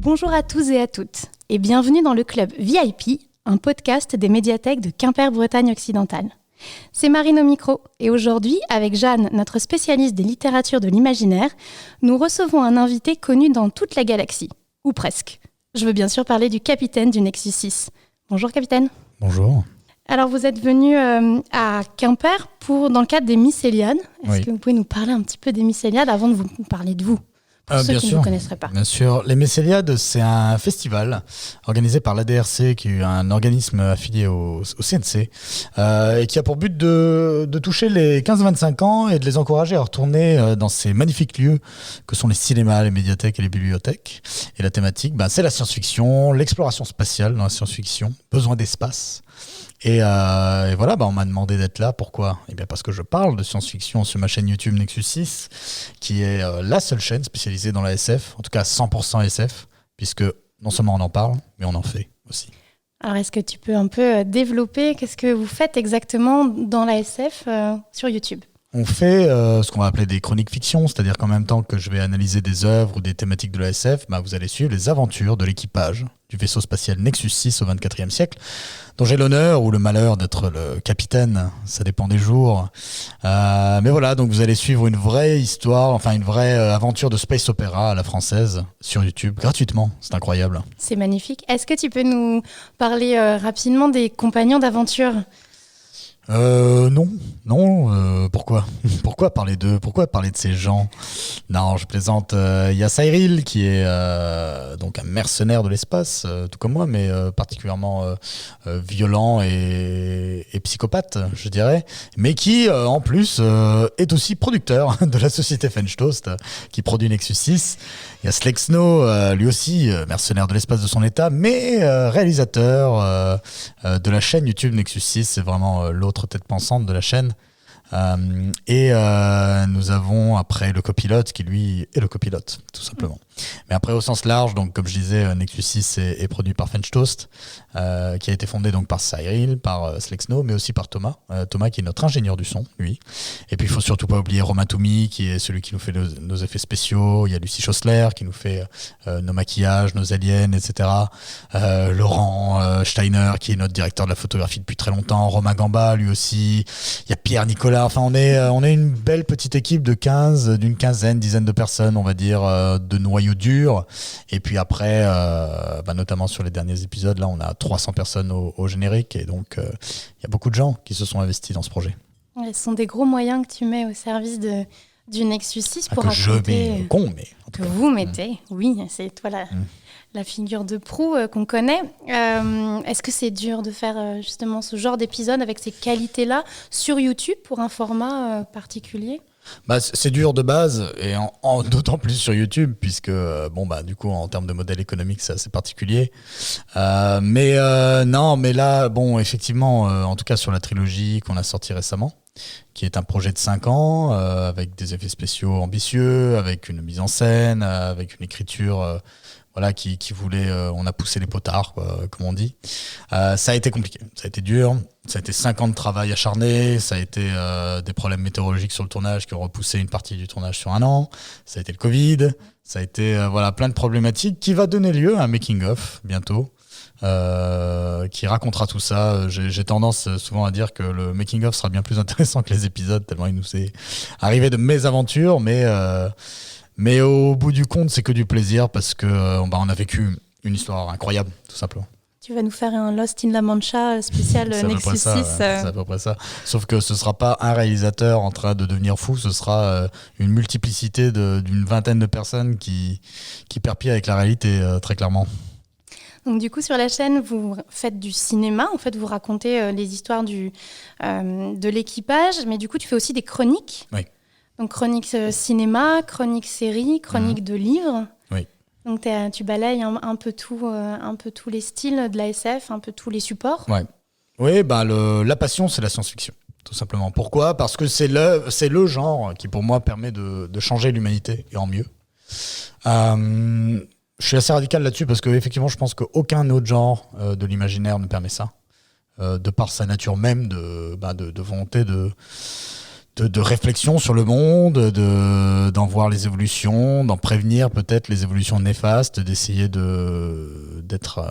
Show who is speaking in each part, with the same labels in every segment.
Speaker 1: Bonjour à tous et à toutes et bienvenue dans le Club VIP, un podcast des médiathèques de Quimper-Bretagne occidentale. C'est Marine au micro et aujourd'hui, avec Jeanne, notre spécialiste des littératures de l'imaginaire, nous recevons un invité connu dans toute la galaxie, ou presque. Je veux bien sûr parler du capitaine du Nexus 6. Bonjour capitaine.
Speaker 2: Bonjour.
Speaker 1: Alors vous êtes venu à Quimper dans le cadre des Mycéliades. Est-ce que vous pouvez nous parler un petit peu des Mycéliades avant de vous parler de vous ? Pour ceux qui ne vous connaisseraient pas.
Speaker 2: Bien sûr. Les Mycéliades, c'est un festival organisé par l'ADRC, qui est un organisme affilié au CNC, et qui a pour but de toucher les 15-25 ans et de les encourager à retourner dans ces magnifiques lieux que sont les cinémas, les médiathèques et les bibliothèques. Et la thématique, c'est la science-fiction, l'exploration spatiale dans la science-fiction, besoin d'espace. Et voilà, on m'a demandé d'être là. Pourquoi ? Eh bien parce que je parle de science-fiction sur ma chaîne YouTube Nexus 6, qui est la seule chaîne spécialisée dans la SF, en tout cas 100% SF, puisque non seulement on en parle, mais on en fait aussi.
Speaker 1: Alors est-ce que tu peux un peu développer qu'est-ce que vous faites exactement dans la SF sur YouTube ?
Speaker 2: On fait ce qu'on va appeler des chroniques fiction, c'est-à-dire qu'en même temps que je vais analyser des œuvres ou des thématiques de la SF, vous allez suivre les aventures de l'équipage du vaisseau spatial Nexus 6 au XXIVe siècle, dont j'ai l'honneur ou le malheur d'être le capitaine, ça dépend des jours. Mais voilà, donc vous allez suivre une vraie histoire, une vraie aventure de space opéra à la française sur YouTube, gratuitement, c'est incroyable.
Speaker 1: C'est magnifique. Est-ce que tu peux nous parler rapidement des compagnons d'aventure ?
Speaker 2: Non, pourquoi ? Pourquoi parler d'eux ? Pourquoi parler de ces gens ? Non, je plaisante. Il y a Cyril qui est donc un mercenaire de l'espace, tout comme moi, mais particulièrement violent et psychopathe, je dirais, mais qui en plus est aussi producteur de la société Fenstoast qui produit Nexus 6. Il y a Slexno, lui aussi mercenaire de l'espace de son état, mais réalisateur de la chaîne YouTube Nexus 6. C'est vraiment l'autre tête pensante de la chaîne. Et nous avons après le copilote qui lui est le copilote tout simplement. Mais après au sens large, donc comme je disais, Nexus 6 est produit par Fenstoast, qui a été fondé donc par Cyril, par Slexno, mais aussi par Thomas qui est notre ingénieur du son, lui. Et puis il faut surtout pas oublier Romain Toumi qui est celui qui nous fait nos effets spéciaux. Il y a Lucie Schossler qui nous fait nos maquillages, nos aliens, etc. Laurent Steiner qui est notre directeur de la photographie depuis très longtemps. Romain Gamba lui aussi. Il y a Pierre Nicolas. On est une belle petite équipe d'une quinzaine, dizaine de personnes, on va dire, de noyau dur. Et puis après, notamment sur les derniers épisodes, là, on a 300 personnes au générique. Et donc, il y a beaucoup de gens qui se sont investis dans ce projet.
Speaker 1: Ce sont des gros moyens que tu mets au service du Nexus 6 pour
Speaker 2: raconter...
Speaker 1: Que vous mettez, oui, c'est toi la figure de proue qu'on connaît. Est-ce que c'est dur de faire justement ce genre d'épisode avec ces qualités-là sur YouTube pour un format particulier ?
Speaker 2: C'est dur de base et d'autant plus sur YouTube puisque du coup en termes de modèle économique c'est assez particulier. Mais là effectivement en tout cas sur la trilogie qu'on a sortie récemment, qui est un projet de 5 ans avec des effets spéciaux ambitieux, avec une mise en scène, avec une écriture qui voulait, on a poussé les potards, comme on dit. Ça a été compliqué, ça a été dur, ça a été 5 ans de travail acharné, ça a été des problèmes météorologiques sur le tournage qui ont repoussé une partie du tournage sur 1 an, ça a été le Covid, ça a été plein de problématiques qui va donner lieu à un making-of bientôt. Qui racontera tout ça. J'ai tendance souvent à dire que le making-of sera bien plus intéressant que les épisodes, tellement il nous est arrivé de mésaventures, mais au bout du compte, c'est que du plaisir parce que on a vécu une histoire incroyable, tout simplement.
Speaker 1: Tu vas nous faire un Lost in La Mancha spécial Nexus 6.
Speaker 2: C'est à peu près ça. Sauf que ce ne sera pas un réalisateur en train de devenir fou, ce sera une multiplicité d'une vingtaine de personnes qui perdent pied avec la réalité, très clairement.
Speaker 1: Donc du coup, sur la chaîne, vous faites du cinéma. En fait, vous racontez les histoires de l'équipage. Mais du coup, tu fais aussi des chroniques.
Speaker 2: Oui.
Speaker 1: Donc chroniques cinéma, chroniques séries, chroniques de livres.
Speaker 2: Oui.
Speaker 1: Donc tu balayes un peu tous les styles de la SF, un peu tous les supports.
Speaker 2: Ouais. Oui, la passion, c'est la science-fiction, tout simplement. Pourquoi ? Parce que c'est le genre qui, pour moi, permet de changer l'humanité, et en mieux. Je suis assez radical là-dessus parce que effectivement, je pense qu'aucun autre genre de l'imaginaire ne permet ça, de par sa nature même de volonté de réflexion sur le monde, d'en voir les évolutions, d'en prévenir peut-être les évolutions néfastes, d'essayer d'être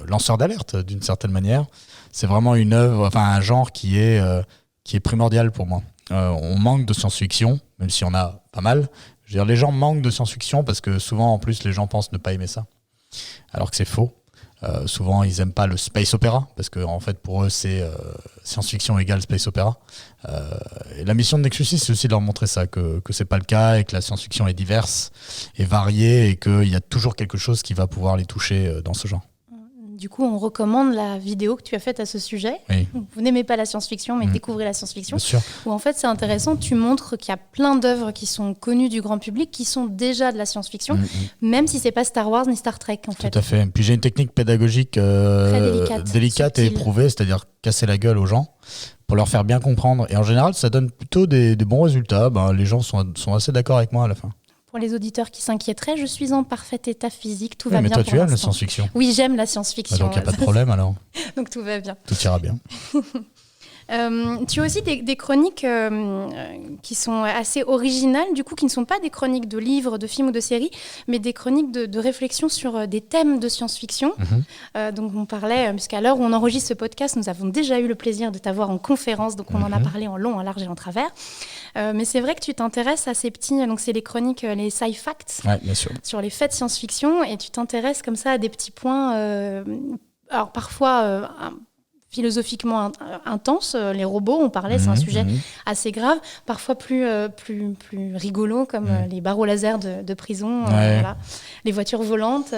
Speaker 2: lanceur d'alerte d'une certaine manière. C'est vraiment une œuvre, enfin un genre qui est primordial pour moi. On manque de science-fiction, même si on a pas mal. Je veux dire, les gens manquent de science-fiction parce que souvent, en plus, les gens pensent ne pas aimer ça, alors que c'est faux. Souvent, ils aiment pas le space opéra parce que en fait, pour eux, c'est science-fiction égale space opéra. Et la mission de Nexus 6, c'est aussi de leur montrer ça, que c'est pas le cas et que la science-fiction est diverse et variée et qu'il y a toujours quelque chose qui va pouvoir les toucher dans ce genre.
Speaker 1: Du coup, on recommande la vidéo que tu as faite à ce sujet.
Speaker 2: Oui.
Speaker 1: Vous n'aimez pas la science-fiction, mais découvrez la science-fiction.
Speaker 2: Bien sûr.
Speaker 1: Où en fait, c'est intéressant, tu montres qu'il y a plein d'œuvres qui sont connues du grand public, qui sont déjà de la science-fiction, même si c'est pas Star Wars ni Star Trek, en fait.
Speaker 2: Tout à fait. Puis j'ai une technique pédagogique
Speaker 1: Très
Speaker 2: délicate et éprouvée, c'est-à-dire casser la gueule aux gens pour leur faire bien comprendre. Et en général, ça donne plutôt des bons résultats. Les gens sont assez d'accord avec moi à la fin.
Speaker 1: Pour les auditeurs qui s'inquiéteraient, je suis en parfait état physique, tout va bien
Speaker 2: pour l'instant. Mais toi, tu aimes la
Speaker 1: l'instant.
Speaker 2: science-fiction.
Speaker 1: Oui, j'aime la science-fiction.
Speaker 2: Donc, il n'y a pas de problème, alors.
Speaker 1: Donc, tout va bien.
Speaker 2: Tout ira bien.
Speaker 1: Tu as aussi des chroniques qui sont assez originales, du coup, qui ne sont pas des chroniques de livres, de films ou de séries, mais des chroniques de réflexion sur des thèmes de science-fiction. Donc, on parlait, puisqu'à l'heure où on enregistre ce podcast, nous avons déjà eu le plaisir de t'avoir en conférence, donc on en a parlé en long, en large et en travers. Mais c'est vrai que tu t'intéresses à ces petits, donc c'est les chroniques, les sci-facts,
Speaker 2: bien sûr.
Speaker 1: sur les faits de science-fiction, et tu t'intéresses comme ça à des petits points, alors parfois philosophiquement intenses. Les robots, on parlait, c'est un sujet assez grave, parfois plus rigolo, comme les barreaux laser de prison, voilà. Les voitures volantes.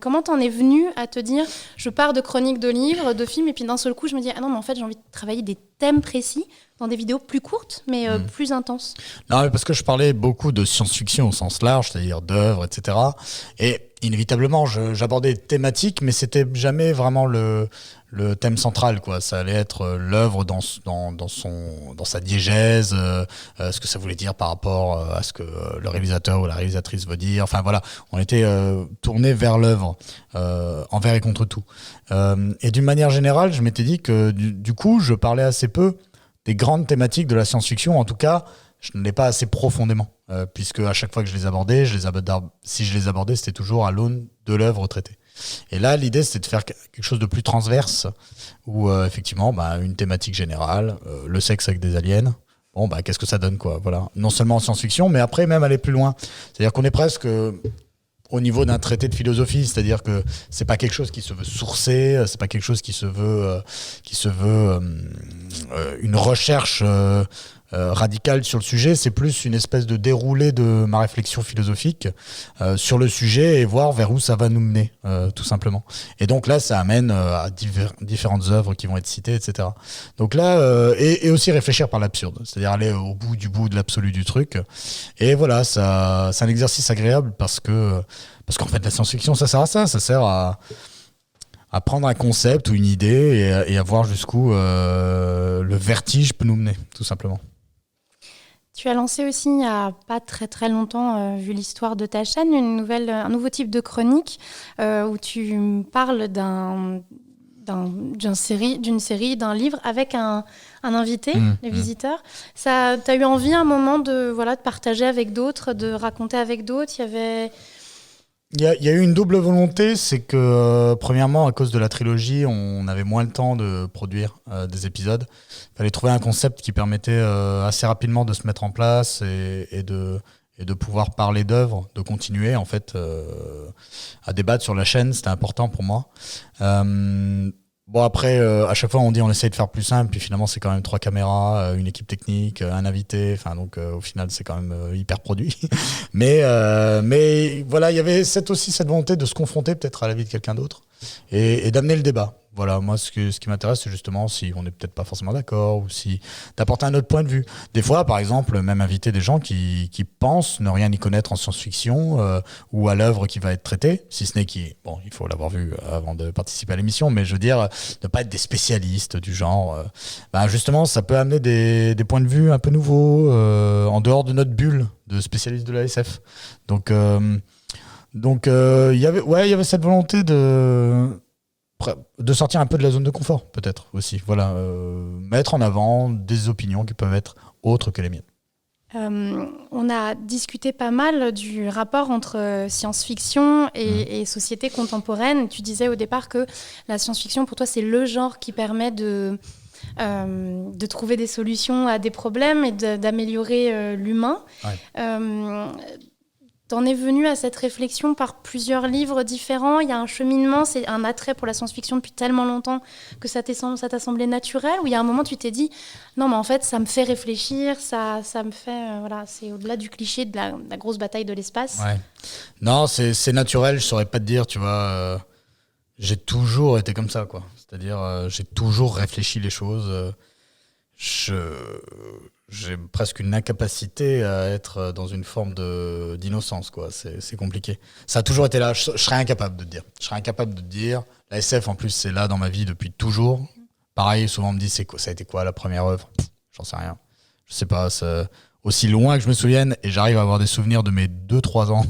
Speaker 1: Comment t'en es venu à te dire, je pars de chroniques de livres, de films, et puis d'un seul coup, je me dis, ah non, mais en fait, j'ai envie de travailler des thèmes précis dans des vidéos plus courtes, mais plus intenses.
Speaker 2: Non, mais parce que je parlais beaucoup de science-fiction au sens large, c'est-à-dire d'œuvres, etc. Et inévitablement, j'abordais des thématiques, mais c'était jamais vraiment le thème central, quoi. Ça allait être l'œuvre dans sa diégèse, ce que ça voulait dire par rapport à ce que le réalisateur ou la réalisatrice veut dire. Enfin voilà, on était tourné vers l'œuvre, envers et contre tout. Et d'une manière générale, je m'étais dit que du coup, je parlais assez peu des grandes thématiques de la science-fiction. En tout cas, je ne l'ai pas assez profondément, puisque à chaque fois que je les abordais, si je les abordais, c'était toujours à l'aune de l'œuvre traitée. Et là, l'idée, c'était de faire quelque chose de plus transverse, où effectivement, une thématique générale, le sexe avec des aliens. Bon, qu'est-ce que ça donne, quoi. Voilà. Non seulement en science-fiction, mais après même aller plus loin. C'est-à-dire qu'on est presque au niveau d'un traité de philosophie, c'est-à-dire que c'est pas quelque chose qui se veut sourcé, c'est pas quelque chose qui se veut une recherche radicale sur le sujet, c'est plus une espèce de déroulé de ma réflexion philosophique sur le sujet et voir vers où ça va nous mener, tout simplement. Et donc là, ça amène à différentes œuvres qui vont être citées, etc. Donc là, et aussi réfléchir par l'absurde, c'est-à-dire aller au bout de l'absolu du truc. Et voilà, c'est un exercice agréable parce qu'en fait, la science-fiction, ça sert à ça, ça sert à prendre un concept ou une idée et à voir jusqu'où le vertige peut nous mener, tout simplement.
Speaker 1: Tu as lancé aussi, il n'y a pas très très longtemps, vu l'histoire de ta chaîne, un nouveau type de chronique où tu parles d'une série, d'un livre avec un invité, les visiteurs. Ça, tu as eu envie à un moment de partager avec d'autres, de raconter avec d'autres.
Speaker 2: Il y a eu une double volonté, c'est que premièrement, à cause de la trilogie, on avait moins le temps de produire des épisodes. Il fallait trouver un concept qui permettait assez rapidement de se mettre en place et de pouvoir parler d'œuvres, de continuer en fait à débattre sur la chaîne. C'était important pour moi. Bon après, à chaque fois on dit on essaye de faire plus simple, puis finalement c'est quand même 3 caméras, une équipe technique, un invité, enfin donc au final c'est quand même hyper produit. mais voilà, il y avait aussi cette volonté de se confronter peut-être à la vie de quelqu'un d'autre et d'amener le débat. Voilà, moi ce qui m'intéresse c'est justement si on n'est peut-être pas forcément d'accord ou si d'apporter un autre point de vue. Des fois par exemple même inviter des gens qui pensent ne rien y connaître en science-fiction ou à l'œuvre qui va être traitée, si ce n'est il faut l'avoir vu avant de participer à l'émission, mais je veux dire ne pas être des spécialistes du genre. Justement ça peut amener des points de vue un peu nouveaux en dehors de notre bulle de spécialistes de la SF. Donc il y avait cette volonté de sortir un peu de la zone de confort, peut-être aussi. Voilà, mettre en avant des opinions qui peuvent être autres que les miennes.
Speaker 1: On a discuté pas mal du rapport entre science-fiction et société contemporaine. Tu disais au départ que la science-fiction, pour toi, c'est le genre qui permet de trouver des solutions à des problèmes et d'améliorer l'humain. Ouais. T'en es venu à cette réflexion par plusieurs livres différents. Il y a un cheminement, c'est un attrait pour la science-fiction depuis tellement longtemps que ça t'a semblé naturel, ou il y a un moment tu t'es dit non mais en fait ça me fait réfléchir, ça me fait voilà, c'est au-delà du cliché de la grosse bataille de l'espace.
Speaker 2: Ouais. Non, c'est naturel, je saurais pas te dire, tu vois. J'ai toujours été comme ça, quoi. C'est-à-dire j'ai toujours réfléchi les choses. J'ai presque une incapacité à être dans une forme d'innocence, quoi. C'est compliqué. Ça a toujours été là. Je serais incapable de te dire. Je serais incapable de te dire. La SF, en plus, c'est là dans ma vie depuis toujours. Pareil, souvent on me dit, ça a été quoi la première œuvre ? J'en sais rien. Je sais pas. Aussi loin que je me souvienne, et j'arrive à avoir des souvenirs de mes 2-3 ans,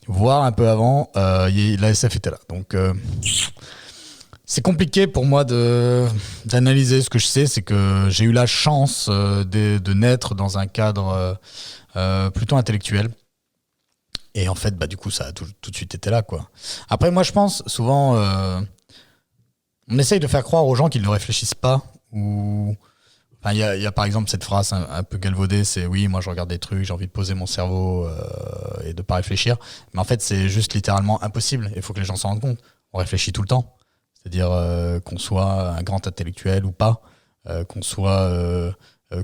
Speaker 2: voire un peu avant, la SF était là. Donc... c'est compliqué pour moi d'analyser. Ce que je sais, c'est que j'ai eu la chance de naître dans un cadre plutôt intellectuel. Et en fait, du coup, ça a tout de suite été là, quoi. Après, moi, je pense, souvent, on essaye de faire croire aux gens qu'ils ne réfléchissent pas. Il y a par exemple cette phrase un peu galvaudée, c'est « oui, moi, je regarde des trucs, j'ai envie de poser mon cerveau et de ne pas réfléchir ». Mais en fait, c'est juste littéralement impossible. Il faut que les gens s'en rendent compte. On réfléchit tout le temps. C'est-à-dire qu'on soit un grand intellectuel ou pas, qu'on soit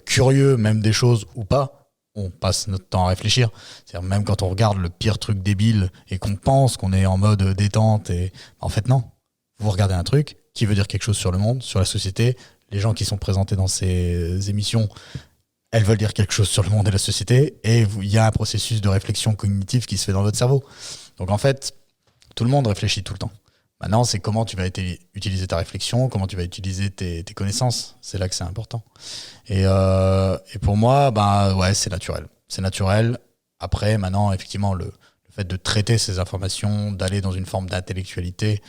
Speaker 2: curieux même des choses ou pas, on passe notre temps à réfléchir. C'est-à-dire même quand on regarde le pire truc débile et qu'on pense qu'on est en mode détente, et en fait non. Vous regardez un truc qui veut dire quelque chose sur le monde, sur la société. Les gens qui sont présentés dans ces émissions, elles veulent dire quelque chose sur le monde et la société, et il y a un processus de réflexion cognitive qui se fait dans votre cerveau. Donc en fait, tout le monde réfléchit tout le temps. Maintenant, c'est comment tu vas utiliser ta réflexion, comment tu vas utiliser tes connaissances. C'est là que c'est important. Et pour moi, ouais, c'est naturel. C'est naturel. Après, maintenant, effectivement, le fait de traiter ces informations, d'aller dans une forme d'intellectualité,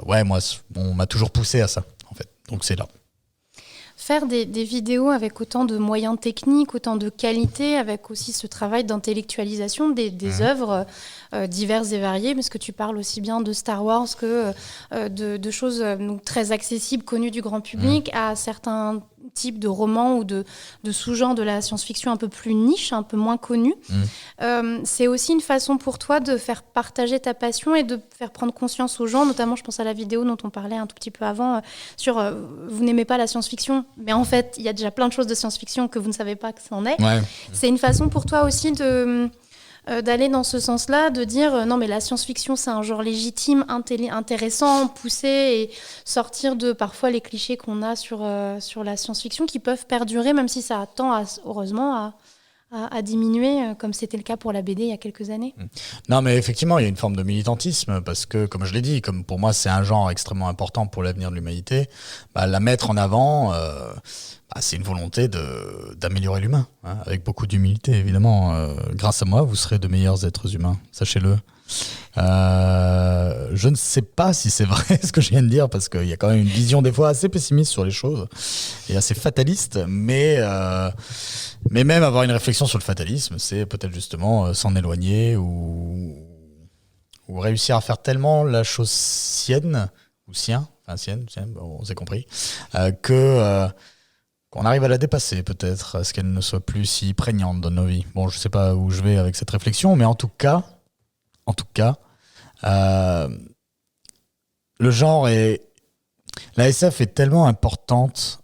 Speaker 2: ouais, moi, on m'a toujours poussé à ça, en fait. Donc, c'est là.
Speaker 1: Faire des vidéos avec autant de moyens techniques, autant de qualité, avec aussi ce travail d'intellectualisation des œuvres diverses et variées, parce que tu parles aussi bien de Star Wars que de choses très accessibles, connues du grand public, à certains types de romans ou de sous-genres de la science-fiction un peu plus niche, un peu moins connus. C'est aussi une façon pour toi de faire partager ta passion et de faire prendre conscience aux gens, notamment je pense à la vidéo dont on parlait un tout petit peu avant, sur vous n'aimez pas la science-fiction, mais en fait il y a déjà plein de choses de science-fiction que vous ne savez pas que ça en est. Ouais. C'est une façon pour toi aussi d'aller dans ce sens-là, de dire non mais la science-fiction c'est un genre légitime, intéressant, poussé, et sortir de parfois les clichés qu'on a sur la science-fiction qui peuvent perdurer même si ça tend heureusement à diminuer comme c'était le cas pour la BD il y a quelques années.
Speaker 2: Non mais effectivement il y a une forme de militantisme parce que comme je l'ai dit, comme pour moi c'est un genre extrêmement important pour l'avenir de l'humanité, la mettre en avant c'est une volonté d'améliorer l'humain, hein, avec beaucoup d'humilité évidemment. Grâce à moi vous serez de meilleurs êtres humains, sachez-le. Je ne sais pas si c'est vrai ce que je viens de dire parce qu'il y a quand même une vision des fois assez pessimiste sur les choses et assez fataliste, mais même avoir une réflexion sur le fatalisme, c'est peut-être justement s'en éloigner ou réussir à faire tellement la chose sienne ou sienne, bon, on s'est compris, qu'on arrive à la dépasser peut-être, à ce qu'elle ne soit plus si prégnante dans nos vies. Bon, je sais pas où je vais avec cette réflexion, mais en tout cas, le genre la SF est tellement importante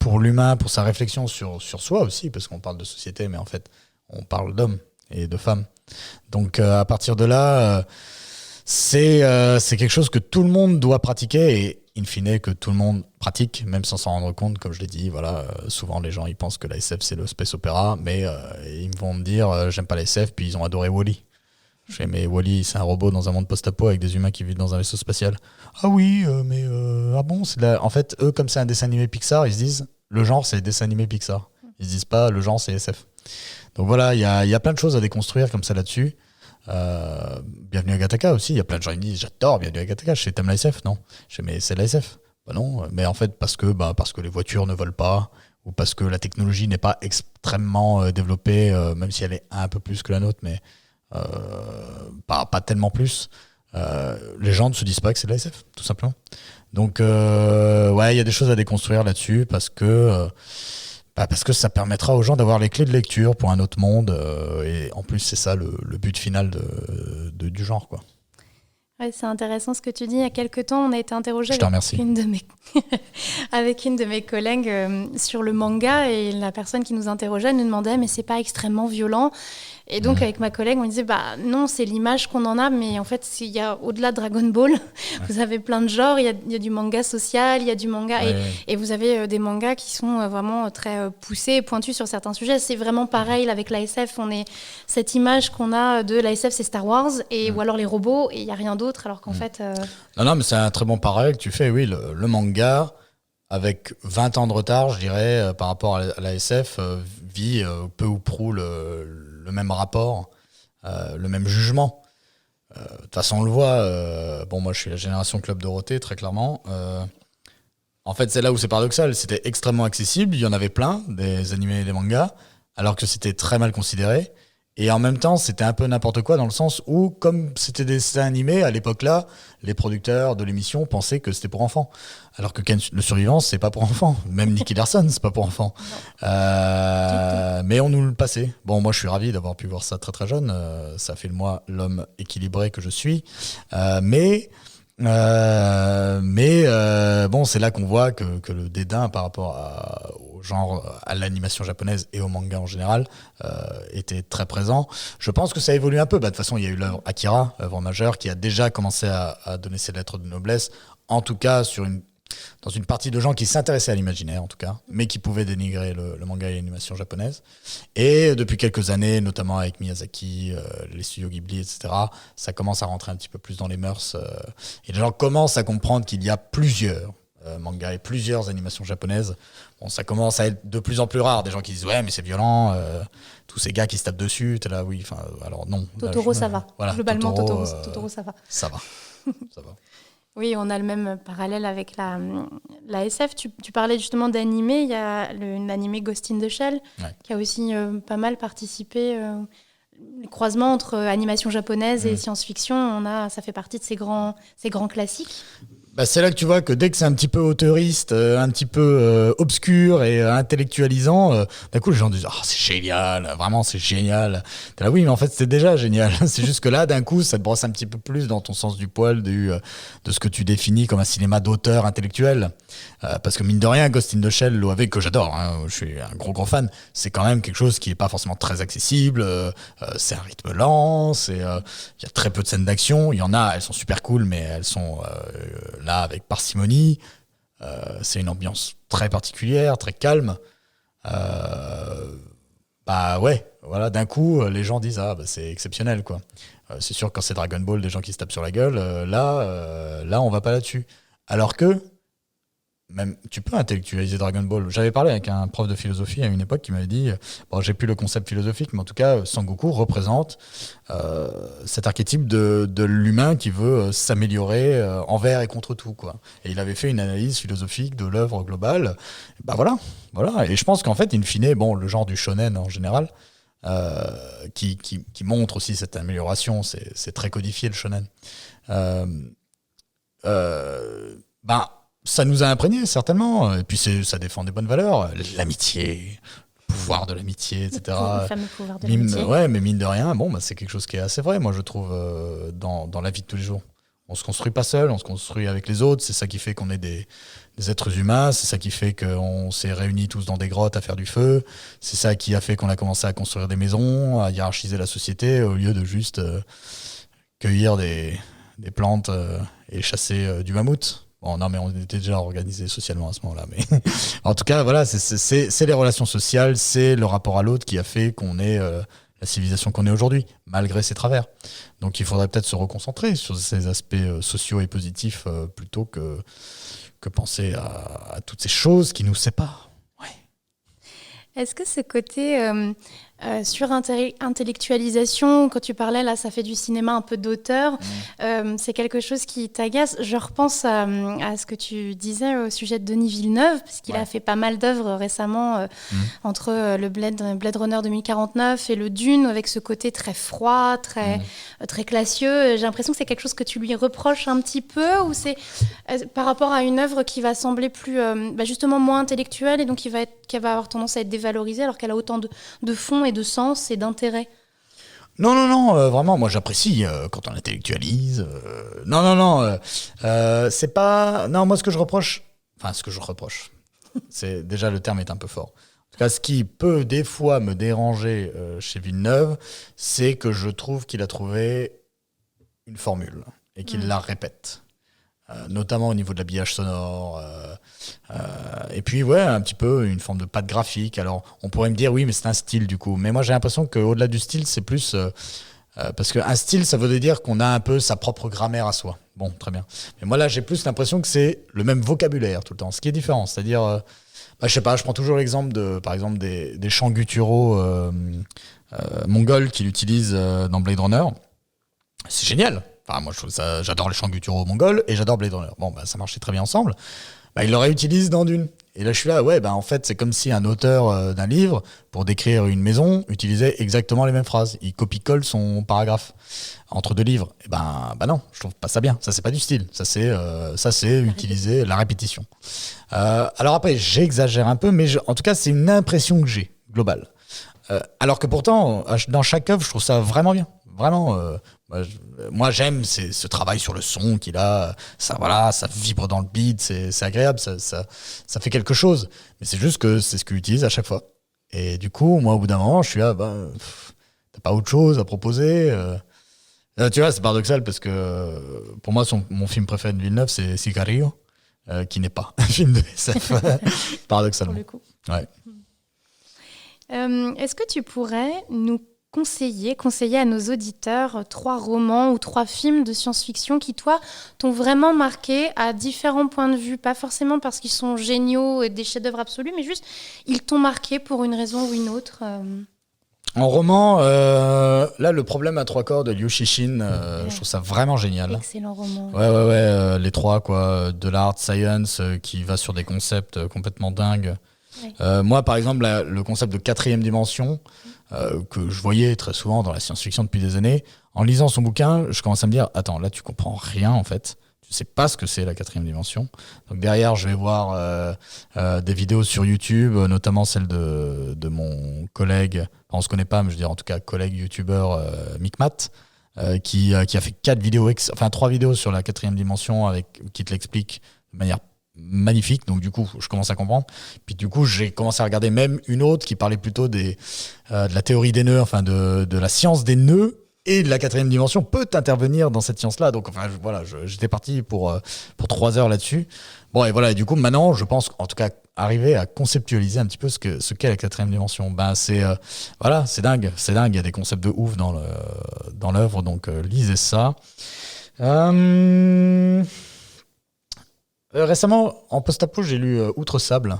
Speaker 2: pour l'humain, pour sa réflexion sur soi aussi, parce qu'on parle de société, mais en fait, on parle d'hommes et de femmes. Donc, à partir de là, c'est quelque chose que tout le monde doit pratiquer et, in fine, que tout le monde pratique, même sans s'en rendre compte. Comme je l'ai dit, voilà, souvent les gens ils pensent que la SF c'est le space opéra, mais ils vont me dire j'aime pas la SF, puis ils ont adoré Wall-E. Je fais mais Wall-E c'est un robot dans un monde post-apo avec des humains qui vivent dans un vaisseau spatial. Ah oui, mais ah bon, en fait eux comme c'est un dessin animé Pixar, ils se disent le genre c'est dessin animé Pixar. Ils se disent pas le genre c'est SF. Donc voilà, il y a plein de choses à déconstruire comme ça là-dessus. Bienvenue à Gattaca aussi, il y a plein de gens qui me disent j'adore Bienvenue à Gattaca, t'aimes la SF? Non. Je dis mais c'est la SF. Bah non, mais en fait parce que les voitures ne volent pas, ou parce que la technologie n'est pas extrêmement développée, même si elle est un peu plus que la nôtre, mais pas tellement plus. Les gens ne se disent pas que c'est de la SF, tout simplement. Donc ouais, il y a des choses à déconstruire là-dessus parce que ça permettra aux gens d'avoir les clés de lecture pour un autre monde, et en plus c'est ça le but final du genre, quoi.
Speaker 1: Ouais, c'est intéressant ce que tu dis. Il y a quelques temps, on a été interrogé
Speaker 2: avec
Speaker 1: une de mes avec une de mes collègues sur le manga, et la personne qui nous interrogeait nous demandait mais c'est pas extrêmement violent? Et donc avec ma collègue on disait non, c'est l'image qu'on en a, mais en fait il y a au-delà de Dragon Ball, vous avez plein de genres, il y a du manga social, il y a du manga et vous avez des mangas qui sont vraiment très poussés et pointus sur certains sujets. C'est vraiment pareil avec la SF, on est cette image qu'on a de la SF, c'est Star Wars ou alors les robots, et il y a rien d'autre, alors qu'en fait
Speaker 2: non mais c'est un très bon parallèle que tu fais. Oui, le manga avec 20 ans de retard, je dirais, par rapport à la SF, vit peu ou prou le même rapport, le même jugement. De toute façon, on le voit. Moi, je suis la génération Club Dorothée, très clairement. En fait, c'est là où c'est paradoxal. C'était extrêmement accessible. Il y en avait plein, des animés et des mangas, alors que c'était très mal considéré. Et en même temps, c'était un peu n'importe quoi dans le sens où, comme c'était des dessins animés, à l'époque-là, les producteurs de l'émission pensaient que c'était pour enfants. Alors que Ken le Survivant, c'est pas pour enfants. Même Nicky Larson, c'est pas pour enfants. Mais on nous le passait. Bon, moi, je suis ravi d'avoir pu voir ça très très jeune. Ça fait de moi l'homme équilibré que je suis. Bon, c'est là qu'on voit que le dédain par rapport au genre, à l'animation japonaise et au manga en général, était très présent. Je pense que ça évolue un peu. De toute façon, il y a eu l'œuvre Akira, œuvre majeure, qui a déjà commencé à donner ses lettres de noblesse, en tout cas dans une partie de gens qui s'intéressaient à l'imaginaire, en tout cas, mais qui pouvaient dénigrer le manga et l'animation japonaise. Et depuis quelques années, notamment avec Miyazaki, les studios Ghibli, etc., ça commence à rentrer un petit peu plus dans les mœurs. Et les gens commencent à comprendre qu'il y a plusieurs mangas et plusieurs animations japonaises. Bon, ça commence à être de plus en plus rare. Des gens qui disent « Ouais, mais c'est violent, tous ces gars qui se tapent dessus. » T'es là, oui, alors non.
Speaker 1: Totoro, ça va.
Speaker 2: Voilà,
Speaker 1: globalement, Totoro, ça va.
Speaker 2: Ça va. Ça va.
Speaker 1: Oui, on a le même parallèle avec la SF. Tu parlais justement d'animé. Il y a l'animé Ghost in the Shell, qui a aussi pas mal participé. Le croisement entre animation japonaise et science-fiction, ça fait partie de ces grands classiques.
Speaker 2: C'est là que tu vois que dès que c'est un petit peu auteuriste, un petit peu obscur et intellectualisant, d'un coup les gens disent « Ah, c'est génial, vraiment c'est génial ». T'es là, oui, mais en fait c'est déjà génial. C'est juste que là, d'un coup, ça te brosse un petit peu plus dans ton sens du poil de ce que tu définis comme un cinéma d'auteur intellectuel. Parce que mine de rien, Ghost in the Shell, l'OAV, que j'adore, je suis un gros fan, c'est quand même quelque chose qui est pas forcément très accessible. C'est un rythme lent, il y a très peu de scènes d'action. Il y en a, elles sont super cool, mais elles sont là avec parcimonie. C'est une ambiance très particulière, très calme. Ouais, voilà, d'un coup, les gens disent c'est exceptionnel, quoi. C'est sûr, quand c'est Dragon Ball, des gens qui se tapent sur la gueule, là, on va pas là-dessus. Alors que même tu peux intellectualiser Dragon Ball. J'avais parlé avec un prof de philosophie à une époque qui m'avait dit, j'ai plus le concept philosophique, mais en tout cas, Sangoku représente cet archétype de l'humain qui veut s'améliorer envers et contre tout, quoi. Et il avait fait une analyse philosophique de l'œuvre globale. Voilà. Et je pense qu'en fait, in fine, le genre du shonen en général, qui montre aussi cette amélioration, c'est très codifié le shonen. Ça nous a imprégnés, certainement. Et puis ça défend des bonnes valeurs. L'amitié, le pouvoir de l'amitié, etc.
Speaker 1: Le fameux pouvoir de l'amitié.
Speaker 2: Ouais, mais mine de rien, c'est quelque chose qui est assez vrai, moi, je trouve, dans la vie de tous les jours. On se construit pas seul, on se construit avec les autres. C'est ça qui fait qu'on est des êtres humains. C'est ça qui fait qu'on s'est réunis tous dans des grottes à faire du feu. C'est ça qui a fait qu'on a commencé à construire des maisons, à hiérarchiser la société, au lieu de juste cueillir des plantes et chasser du mammouth. Bon, non, mais on était déjà organisés socialement à ce moment-là. Mais en tout cas, voilà, c'est les relations sociales, c'est le rapport à l'autre qui a fait qu'on est la civilisation qu'on est aujourd'hui, malgré ses travers. Donc il faudrait peut-être se reconcentrer sur ces aspects sociaux et positifs plutôt que penser à toutes ces choses qui nous séparent. Ouais.
Speaker 1: Est-ce que ce côté Sur intellectualisation, quand tu parlais, là, ça fait du cinéma un peu d'auteur. C'est quelque chose qui t'agace. Je repense à ce que tu disais au sujet de Denis Villeneuve, parce qu'il a fait pas mal d'œuvres récemment, entre le Blade Runner 2049 et le Dune, avec ce côté très froid, très classieux. J'ai l'impression que c'est quelque chose que tu lui reproches un petit peu, ou c'est par rapport à une œuvre qui va sembler plus, justement moins intellectuelle, et donc qui va avoir tendance à être dévalorisée, alors qu'elle a autant de fond et de sens et d'intérêt.
Speaker 2: Non, vraiment, moi j'apprécie quand on intellectualise. C'est pas... Non, moi ce que je reproche, c'est déjà le terme est un peu fort. En tout cas, ce qui peut des fois me déranger chez Villeneuve, c'est que je trouve qu'il a trouvé une formule et qu'il la répète. Notamment au niveau de l'habillage sonore, et puis un petit peu une forme de patte graphique. Alors on pourrait me dire oui, mais c'est un style du coup, mais moi j'ai l'impression qu'au-delà du style, c'est plus parce qu'un style, ça veut dire qu'on a un peu sa propre grammaire à soi. Bon, très bien, mais moi là j'ai plus l'impression que c'est le même vocabulaire tout le temps, ce qui est différent, c'est-à-dire je sais pas, je prends toujours l'exemple par exemple des chants gutturaux mongols qu'il utilise dans Blade Runner. C'est génial. Enfin, moi, je trouve ça, j'adore les chants gutturaux mongols et j'adore Blade Runner. Bon, ça marchait très bien ensemble. Il le réutilise dans Dune. Et là, je suis là, en fait, c'est comme si un auteur d'un livre, pour décrire une maison, utilisait exactement les mêmes phrases. Il copie-colle son paragraphe entre deux livres. Et non, je trouve pas ça bien. Ça, c'est pas du style. Ça, c'est utiliser la répétition. Alors après, j'exagère un peu, mais en tout cas, c'est une impression que j'ai, globale. Alors que pourtant, dans chaque œuvre, je trouve ça vraiment bien. Vraiment, moi j'aime ce travail sur le son qu'il a, ça vibre dans le beat, c'est agréable, ça fait quelque chose. Mais c'est juste que c'est ce qu'il utilise à chaque fois. Et du coup, moi au bout d'un moment, je suis là, t'as pas autre chose à proposer tu vois, c'est paradoxal parce que pour moi, mon film préféré de Villeneuve, c'est Sicario, qui n'est pas un film de SF, paradoxalement.
Speaker 1: Pour le coup.
Speaker 2: Ouais.
Speaker 1: Est-ce que tu pourrais nous conseiller à nos auditeurs 3 romans ou 3 films de science-fiction qui, toi, t'ont vraiment marqué à différents points de vue, pas forcément parce qu'ils sont géniaux et des chefs-d'œuvre absolus, mais juste, ils t'ont marqué pour une raison ou une autre
Speaker 2: En roman, là, Le problème à 3 corps de Liu Cixin, je trouve ça vraiment génial.
Speaker 1: Excellent roman.
Speaker 2: Ouais, les 3, quoi, de l'art science qui va sur des concepts complètement dingues. Ouais. Moi, par exemple, le concept de 4e dimension, que je voyais très souvent dans la science-fiction depuis des années, en lisant son bouquin, je commence à me dire, attends, là, tu comprends rien, en fait. Tu sais pas ce que c'est la 4e dimension. Donc derrière, je vais voir des vidéos sur YouTube, notamment celle de mon collègue, enfin, on se connaît pas, mais je veux dire en tout cas collègue youtubeur Micmat, qui a fait 3 vidéos sur la 4e dimension qui te l'explique de manière magnifique. Donc du coup, je commence à comprendre. Puis du coup, j'ai commencé à regarder même une autre qui parlait plutôt de la théorie des nœuds, enfin de la science des nœuds. Et la 4e dimension peut intervenir dans cette science-là. Donc, j'étais parti pour 3 heures là-dessus. Bon, et voilà, et du coup, maintenant, je pense, en tout cas, arriver à conceptualiser un petit peu ce qu'est la 4e dimension. C'est dingue. C'est dingue. Il y a des concepts de ouf dans l'œuvre. Donc, lisez ça. Récemment, en post-apo, j'ai lu Outre Sable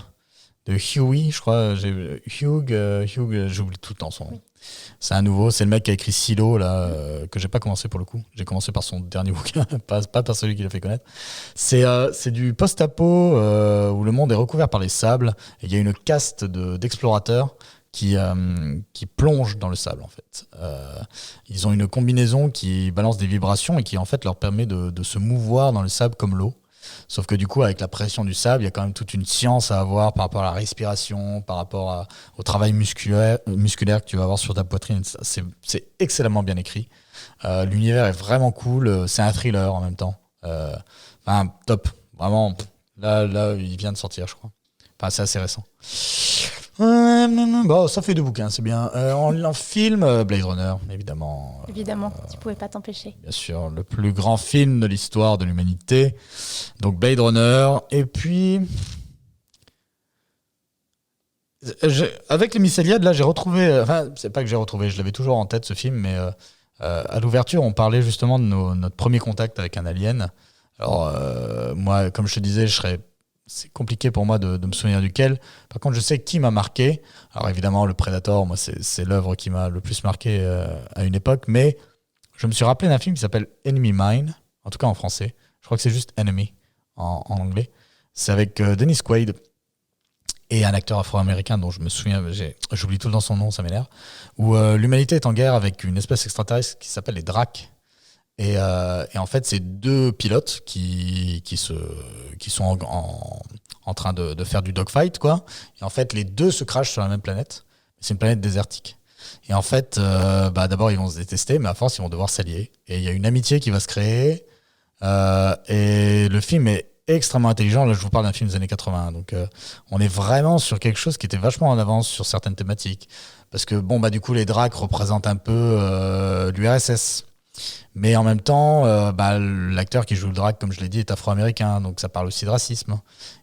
Speaker 2: de Huey, je crois. Hugh, j'oublie tout le temps son nom. C'est un nouveau, c'est le mec qui a écrit Silo, là, que j'ai pas commencé pour le coup. J'ai commencé par son dernier bouquin, pas par celui qui l'a fait connaître. C'est du post-apo où le monde est recouvert par les sables et il y a une caste d'explorateurs qui plongent dans le sable, en fait. Ils ont une combinaison qui balance des vibrations et qui, en fait, leur permet de se mouvoir dans le sable comme l'eau. Sauf que du coup, avec la pression du sable, il y a quand même toute une science à avoir par rapport à la respiration, par rapport au travail musculaire que tu vas avoir sur ta poitrine. C'est excellemment bien écrit. L'univers est vraiment cool. C'est un thriller en même temps. Top. Vraiment, là, il vient de sortir, je crois. Enfin, c'est assez récent. Bon, ça fait 2 bouquins, c'est bien. En film, Blade Runner, évidemment.
Speaker 1: Évidemment, tu pouvais pas t'empêcher.
Speaker 2: Bien sûr, le plus grand film de l'histoire de l'humanité. Donc Blade Runner. Et puis, avec les Mycéliades, là, j'ai retrouvé... Enfin, c'est pas que j'ai retrouvé, je l'avais toujours en tête, ce film, mais à l'ouverture, on parlait justement de notre premier contact avec un alien. Alors, moi, comme je te disais, je serais c'est compliqué pour moi de me souvenir duquel. Par contre, je sais qui m'a marqué. Alors évidemment, le Predator, moi, c'est l'œuvre qui m'a le plus marqué à une époque. Mais je me suis rappelé d'un film qui s'appelle Enemy Mine, en tout cas en français. Je crois que c'est juste Enemy en anglais. C'est avec Dennis Quaid et un acteur afro-américain dont je me souviens, j'oublie tout le temps son nom, ça m'énerve, où l'humanité est en guerre avec une espèce extraterrestre qui s'appelle les Dracs. Et en fait, c'est deux pilotes qui sont en train de faire du dogfight, quoi. Et en fait, les deux se crashent sur la même planète. C'est une planète désertique. Et en fait, d'abord, ils vont se détester, mais à force, ils vont devoir s'allier. Et il y a une amitié qui va se créer. Et le film est extrêmement intelligent. Là, je vous parle d'un film des années 80. Donc, on est vraiment sur quelque chose qui était vachement en avance sur certaines thématiques. Parce que, du coup, les Dracs représentent un peu l'URSS. Mais en même temps, l'acteur qui joue le Drac, comme je l'ai dit, est afro-américain. Donc, ça parle aussi de racisme.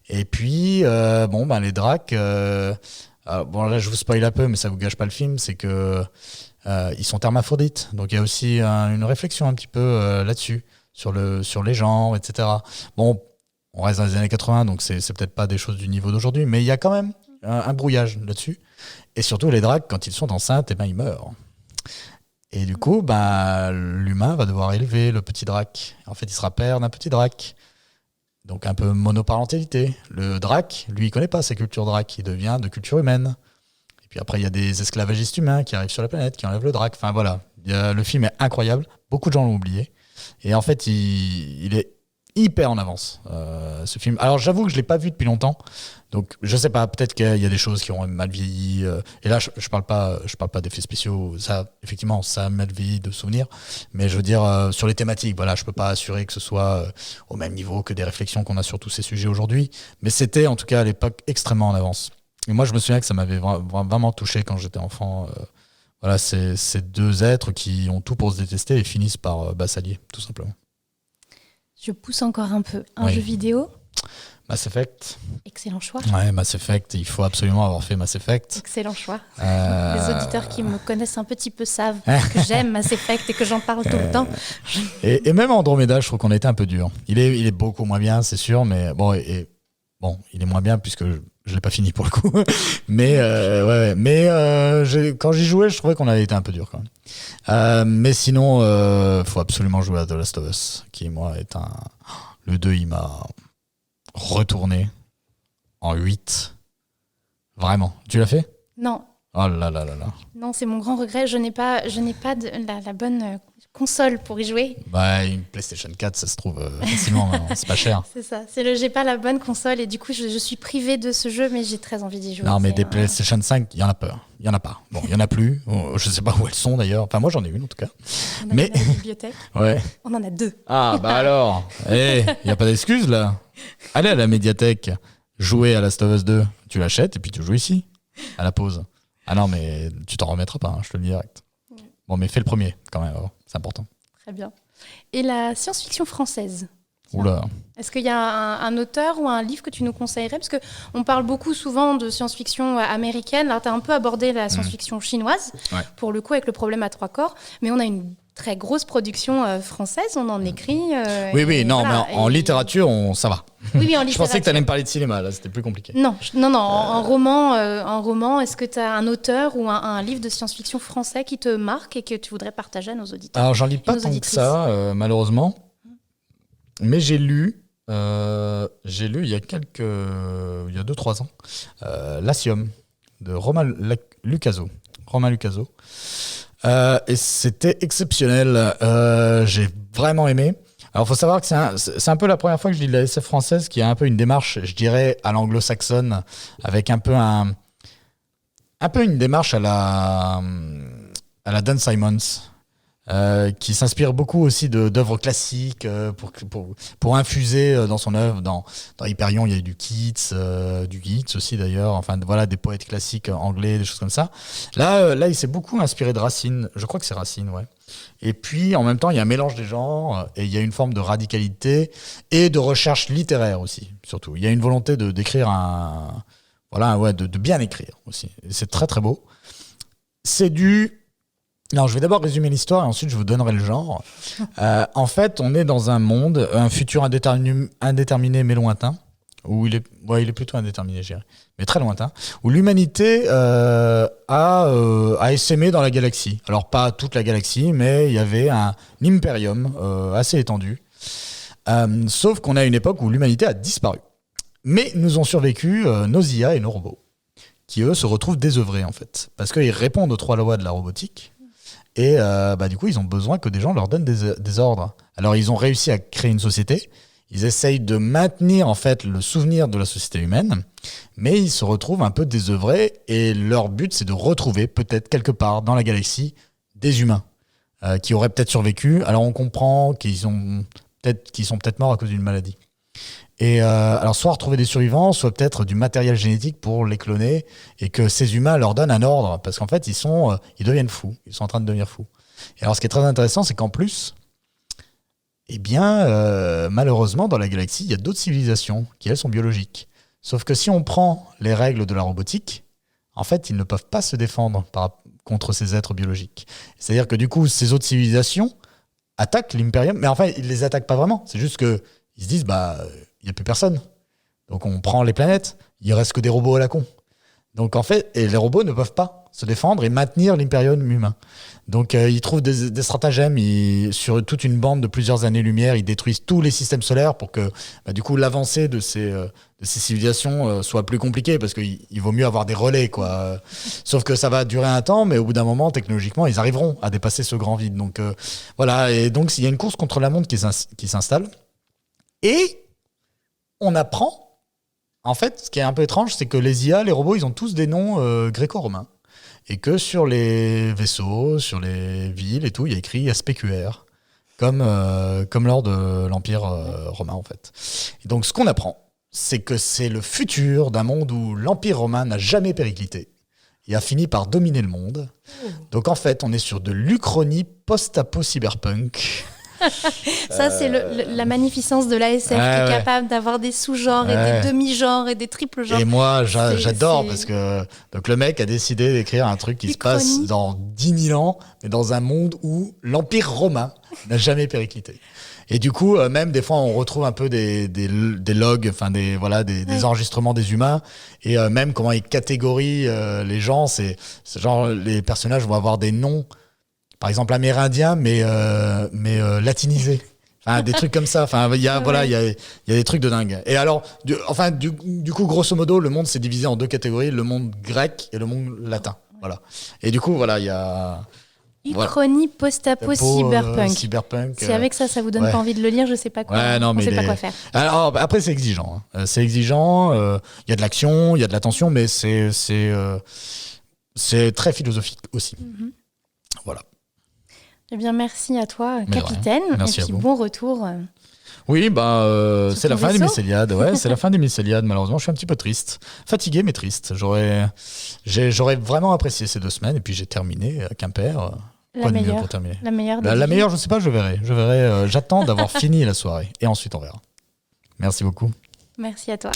Speaker 2: Et puis, les Dracs... là, je vous spoil un peu, mais ça vous gâche pas le film. C'est que ils sont hermaphrodites. Donc, il y a aussi une réflexion un petit peu là-dessus. Sur les genres, etc. Bon, on reste dans les années 80, donc c'est peut-être pas des choses du niveau d'aujourd'hui, mais il y a quand même un brouillage là-dessus. Et surtout, les Dracs, quand ils sont enceintes, ils meurent. Et du coup, l'humain va devoir élever le petit Drac. En fait, il sera père d'un petit Drac. Donc, un peu monoparentalité. Le Drac, lui, il connaît pas sa culture Drac. Il devient de culture humaine. Et puis après, il y a des esclavagistes humains qui arrivent sur la planète, qui enlèvent le Drac. Enfin, voilà. Le film est incroyable. Beaucoup de gens l'ont oublié. Et en fait, il est hyper en avance, ce film. Alors, j'avoue que je ne l'ai pas vu depuis longtemps. Donc, je ne sais pas, peut-être qu'il y a des choses qui ont mal vieilli. Et là, je ne parle pas d'effets spéciaux. Ça, effectivement, ça a mal vieilli de souvenirs. Mais je veux dire, sur les thématiques, voilà, je ne peux pas assurer que ce soit au même niveau que des réflexions qu'on a sur tous ces sujets aujourd'hui. Mais c'était, en tout cas, à l'époque, extrêmement en avance. Et moi, je me souviens que ça m'avait vraiment touché quand j'étais enfant. Voilà, c'est ces deux êtres qui ont tout pour se détester et finissent par s'allier, tout simplement.
Speaker 1: Je pousse encore un peu. Un
Speaker 2: Oui.
Speaker 1: jeu vidéo.
Speaker 2: Mass Effect.
Speaker 1: Excellent choix.
Speaker 2: Ouais, Mass Effect, il faut absolument avoir fait Mass Effect.
Speaker 1: Excellent choix. Les auditeurs qui me connaissent un petit peu savent que j'aime Mass Effect et que j'en parle tout le temps.
Speaker 2: Et même Andromeda, je trouve qu'on a été un peu dur. Il est beaucoup moins bien, c'est sûr, mais il est moins bien puisque je l'ai pas fini pour le coup. Mais quand j'y jouais, je trouvais qu'on avait été un peu dur quand même. Mais sinon, faut absolument jouer à The Last of Us, qui moi est le 2, il m'a retourné en 8. Vraiment. Tu l'as fait ?
Speaker 1: Non.
Speaker 2: Oh là là là là.
Speaker 1: Non, c'est mon grand regret. Je n'ai pas la bonne console pour y jouer.
Speaker 2: Une PlayStation 4, ça se trouve facilement, c'est pas cher.
Speaker 1: C'est ça. J'ai pas la bonne console et du coup, je suis privée de ce jeu, mais j'ai très envie d'y jouer.
Speaker 2: Non, mais des PlayStation 5, il y en a pas. Il y en a pas. Bon, il y en a plus. Je sais pas où elles sont d'ailleurs. Enfin, moi, j'en ai une en tout cas.
Speaker 1: On a la bibliothèque.
Speaker 2: Ouais.
Speaker 1: On en a 2.
Speaker 2: Ah, alors. Il y a pas d'excuse là. Allez à la médiathèque, jouer à Last of Us 2. Tu l'achètes et puis tu joues ici, à la pause. Ah non, mais tu t'en remettras pas, je te le dis direct. Bon, mais fais le premier quand même, c'est important.
Speaker 1: Très bien. Et la science-fiction française ?
Speaker 2: Oula.
Speaker 1: Est-ce qu'il y a un auteur ou un livre que tu nous conseillerais ? Parce qu'on parle beaucoup souvent de science-fiction américaine. Alors, tu as un peu abordé la science-fiction chinoise, pour le coup, avec le problème à 3 corps. Mais on a une très grosse production française, on en écrit.
Speaker 2: Oui, non, voilà, mais en littérature, ça va.
Speaker 1: Oui, en littérature.
Speaker 2: Je pensais que tu allais me parler de cinéma, là, c'était plus compliqué.
Speaker 1: Non, en roman, est-ce que tu as un auteur ou un livre de science-fiction français qui te marque et que tu voudrais partager à nos auditeurs ?
Speaker 2: Alors, j'en lis pas tant que ça, malheureusement. Mais j'ai lu il y a 2-3 ans, Latium, de Romain Lucaso. Et c'était exceptionnel. J'ai vraiment aimé. Alors, il faut savoir que c'est un peu la première fois que je lis de la SF française qui a un peu une démarche, je dirais, à l'anglo-saxonne, avec un peu une démarche à la Dan Simmons, qui s'inspire beaucoup aussi d'œuvres classiques pour infuser dans son œuvre. Dans Hyperion, il y a eu du Keats aussi d'ailleurs. Enfin, voilà, des poètes classiques anglais, des choses comme ça. Là, il s'est beaucoup inspiré de Racine. Je crois que c'est Racine, ouais. Et puis, en même temps, il y a un mélange des genres et il y a une forme de radicalité et de recherche littéraire aussi, surtout. Il y a une volonté d'écrire de bien écrire aussi. Et c'est très, très beau. Non, je vais d'abord résumer l'histoire et ensuite je vous donnerai le genre. En fait, on est dans un monde, un futur indéterminé mais lointain, où il est plutôt indéterminé, je dirais, mais très lointain, où l'humanité a essaimé dans la galaxie. Alors pas toute la galaxie, mais il y avait un impérium assez étendu. Sauf qu'on a une époque où l'humanité a disparu. Mais nous ont survécu nos IA et nos robots, qui eux se retrouvent désœuvrés en fait, parce qu'ils répondent aux 3 lois de la robotique. Et du coup, ils ont besoin que des gens leur donnent des ordres. Alors, ils ont réussi à créer une société. Ils essayent de maintenir en fait le souvenir de la société humaine, mais ils se retrouvent un peu désœuvrés. Et leur but, c'est de retrouver peut-être quelque part dans la galaxie des humains qui auraient peut-être survécu. Alors, on comprend qu'ils sont peut-être morts à cause d'une maladie. Et alors, soit retrouver des survivants, soit peut-être du matériel génétique pour les cloner et que ces humains leur donnent un ordre, parce qu'en fait, ils deviennent fous. Ils sont en train de devenir fous. Et alors, ce qui est très intéressant, c'est qu'en plus, malheureusement, dans la galaxie, il y a d'autres civilisations qui, elles, sont biologiques. Sauf que si on prend les règles de la robotique, en fait, ils ne peuvent pas se défendre contre ces êtres biologiques. C'est-à-dire que du coup, ces autres civilisations attaquent l'Imperium, mais enfin, ils ne les attaquent pas vraiment. C'est juste qu'ils se disent, il n'y a plus personne. Donc on prend les planètes, il reste que des robots à la con. Donc en fait, et les robots ne peuvent pas se défendre et maintenir l'impérium humain. Donc ils trouvent des stratagèmes, sur toute une bande de plusieurs années-lumière, ils détruisent tous les systèmes solaires pour que du coup l'avancée de ces civilisations soit plus compliquée, parce qu'il vaut mieux avoir des relais, quoi. Sauf que ça va durer un temps, mais au bout d'un moment, technologiquement, ils arriveront à dépasser ce grand vide. Donc voilà, et donc il y a une course contre la montre qui s'installe. Et on apprend, en fait, ce qui est un peu étrange, c'est que les IA, les robots, ils ont tous des noms gréco-romains. Et que sur les vaisseaux, sur les villes et tout, il y a écrit SPQR, comme lors de l'Empire romain, en fait. Et donc, ce qu'on apprend, c'est que c'est le futur d'un monde où l'Empire romain n'a jamais périclité et a fini par dominer le monde. Donc, en fait, on est sur de l'Uchronie post-apo-cyberpunk.
Speaker 1: Ça, c'est la magnificence de l'ASF qui est capable d'avoir des sous-genres et des demi-genres et des triples-genres.
Speaker 2: Et moi, j'adore parce que donc, le mec a décidé d'écrire un truc qui se passe dans 10 000 ans, mais dans un monde où l'Empire romain n'a jamais périclité. Et du coup, même des fois, on retrouve un peu des logs, enfin des enregistrements des humains, et même comment ils catégorient les gens. C'est genre, les personnages vont avoir des noms, par exemple amérindien, mais latinisé. Enfin, des trucs comme ça. Enfin, il y a des trucs de dingue. Et alors, du coup, grosso modo, le monde s'est divisé en 2 catégories, le monde grec et le monde latin. Voilà. Et du coup, voilà, il y a
Speaker 1: Uchronie post-apo cyberpunk.
Speaker 2: Si
Speaker 1: avec ça vous donne pas envie de le lire, je sais pas quoi. Sait pas quoi faire.
Speaker 2: Alors après, c'est exigeant. C'est exigeant. Il y a de l'action, il y a de la tension, mais c'est très philosophique aussi. Mm-hmm. Voilà.
Speaker 1: Eh bien, merci à toi, capitaine.
Speaker 2: Merci
Speaker 1: et puis,
Speaker 2: à vous.
Speaker 1: bon retour.
Speaker 2: Oui, c'est la fin des Mycéliades. Ouais, c'est la fin des Mycéliades. Malheureusement, je suis un petit peu triste. Fatigué, mais triste. J'aurais vraiment apprécié ces 2 semaines. Et puis, j'ai terminé à Quimper.
Speaker 1: La meilleure.
Speaker 2: Pour terminer.
Speaker 1: La meilleure.
Speaker 2: La meilleure, je sais pas, je verrai. J'attends d'avoir fini la soirée. Et ensuite, on verra. Merci beaucoup.
Speaker 1: Merci à toi.